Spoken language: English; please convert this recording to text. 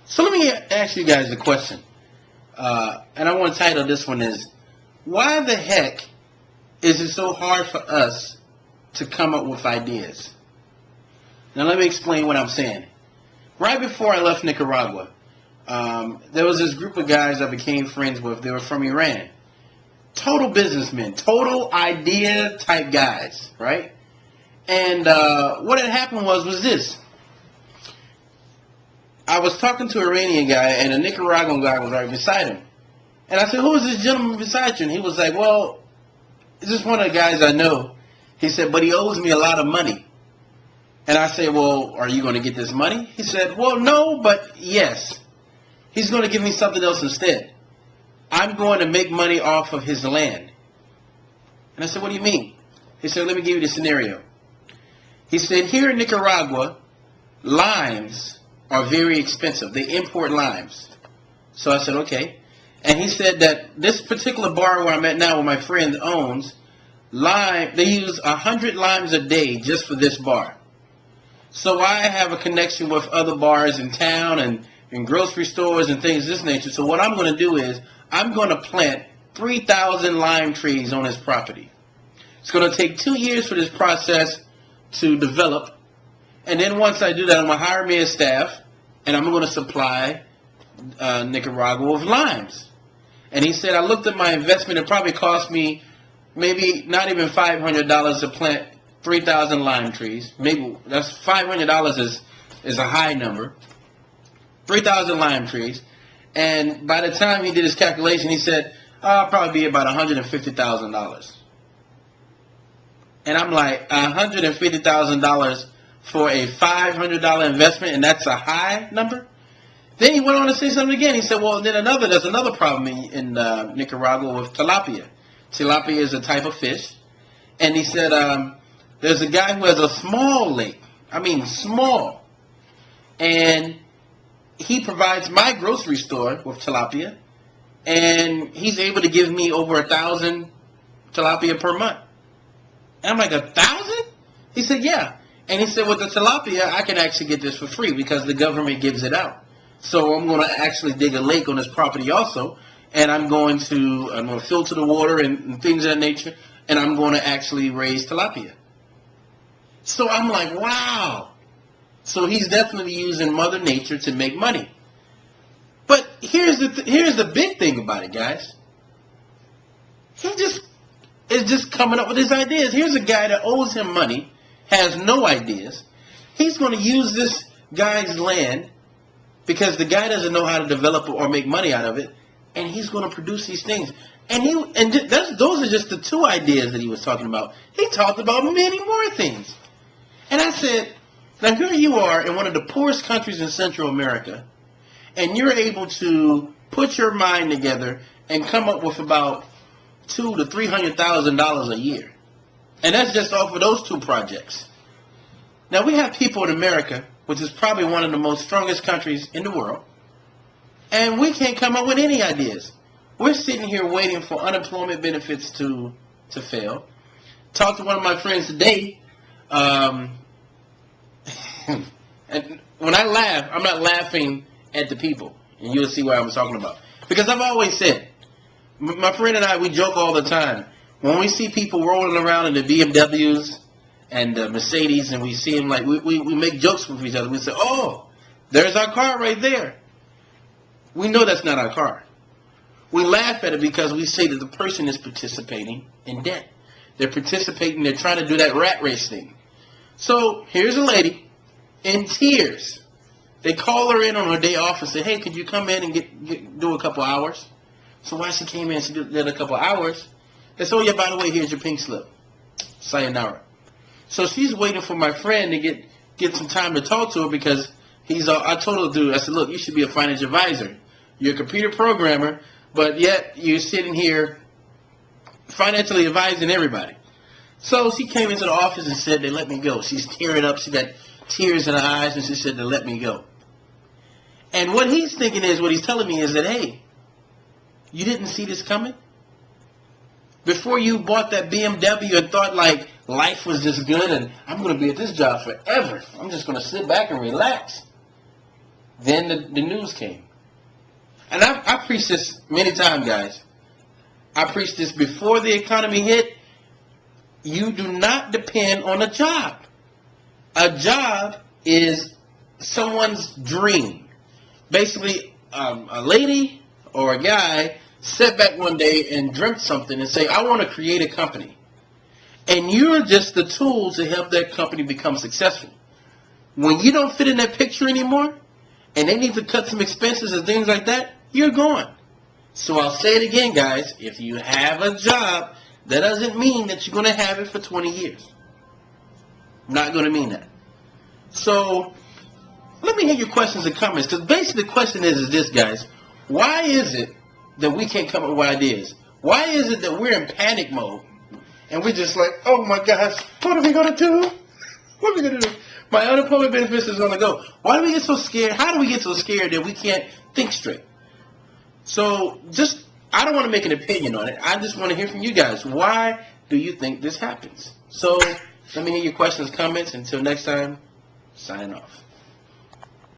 So let me ask you guys a question. And I want to title this one is, why the heck is it so hard for us to come up with ideas? Now let me explain what I'm saying. Right before I left Nicaragua, there was this group of guys I became friends with. They were from Iran. Total businessmen, total idea type guys, right? And what had happened was this. I was talking to an Iranian guy, and a Nicaraguan guy was right beside him. And I said, who is this gentleman beside you? And he was like, well, this is one of the guys I know. He said, but he owes me a lot of money. And I said, well, are you going to get this money? He said, well, no, but yes. He's going to give me something else instead. I'm going to make money off of his land. And I said, what do you mean? He said, let me give you the scenario. He said, here in Nicaragua, limes are very expensive. They import limes. So I said, okay. And he said that this particular bar where I'm at now, where my friend owns, they use 100 limes a day just for this bar. So I have a connection with other bars in town and grocery stores and things of this nature. So what I'm going to do is I'm going to plant 3,000 lime trees on his property. It's going to take 2 years for this process to develop. And then once I do that, I'm going to hire me a staff, and I'm going to supply Nicaragua with limes. And he said, I looked at my investment. It probably cost me maybe not even $500 to plant 3,000 lime trees. Maybe that's $500 is a high number. 3,000 lime trees. And by the time he did his calculation, he said, I'll probably be about $150,000. And I'm like, $150,000 for a $500 investment, and that's a high number? Then he went on to say something again. He said, well, there's another problem in Nicaragua with tilapia. Tilapia is a type of fish. And he said, there's a guy who has a small lake. I mean, small. And he provides my grocery store with tilapia. And he's able to give me over 1,000 tilapia per month. And I'm like, 1,000? He said, yeah. And he said, with the tilapia, I can actually get this for free because the government gives it out. So I'm going to actually dig a lake on his property also, and I'm going to filter the water and things of that nature, and I'm going to actually raise tilapia. So I'm like, wow. So he's definitely using Mother Nature to make money. But here's the big thing about it, guys. He is just coming up with his ideas. Here's a guy that owes him money, has no ideas. He's going to use this guy's land because the guy doesn't know how to develop or make money out of it, and he's going to produce these things. Those are just the two ideas that he was talking about. He talked about many more things. And I said, now here you are in one of the poorest countries in Central America, and you're able to put your mind together and come up with about $200,000 to $300,000 a year. And that's just off of those two projects. Now we have people in America, which is probably one of the most strongest countries in the world, and we can't come up with any ideas. We're sitting here waiting for unemployment benefits to fail. Talked to one of my friends today, and when I laugh, I'm not laughing at the people, and you'll see what I'm talking about. Because I've always said, my friend and I, we joke all the time. When we see people rolling around in the BMWs and the Mercedes, and we see them, like, we make jokes with each other. We say, oh, there's our car right there. We know that's not our car. We laugh at it because we say that the person is participating in debt. They're participating, they're trying to do that rat race thing. So here's a lady in tears. They call her in on her day off and say, hey, could you come in and do a couple hours? So while she came in, she did a couple hours. They said, oh, yeah, by the way, here's your pink slip. Sayonara. So she's waiting for my friend to get some time to talk to her because I told her, dude, I said, look, you should be a financial advisor. You're a computer programmer, but yet you're sitting here financially advising everybody. So she came into the office and said, they let me go. She's tearing up. She got tears in her eyes, and she said, they let me go. And what he's thinking is, what he's telling me is that, hey, you didn't see this coming? Before you bought that BMW and thought like life was just good and I'm going to be at this job forever. I'm just going to sit back and relax. Then the news came. And I preached this many times, guys. I preached this before the economy hit. You do not depend on a job. A job is someone's dream. Basically, a lady or a guy sat back one day and dreamt something and say, I want to create a company. And you're just the tool to help that company become successful. When you don't fit in that picture anymore, and they need to cut some expenses and things like that, you're gone. So I'll say it again, guys. If you have a job, that doesn't mean that you're going to have it for 20 years. Not going to mean that. So let me hear your questions and comments. Because basically the question is this, guys. Why is it that we can't come up with ideas? Why is it that we're in panic mode? And we're just like, oh my gosh, what are we going to do? What are we going to do? My unemployment benefits is going to go. Why do we get so scared? How do we get so scared that we can't think straight? So I don't want to make an opinion on it. I just want to hear from you guys. Why do you think this happens? So let me hear your questions, comments. Until next time, signing off.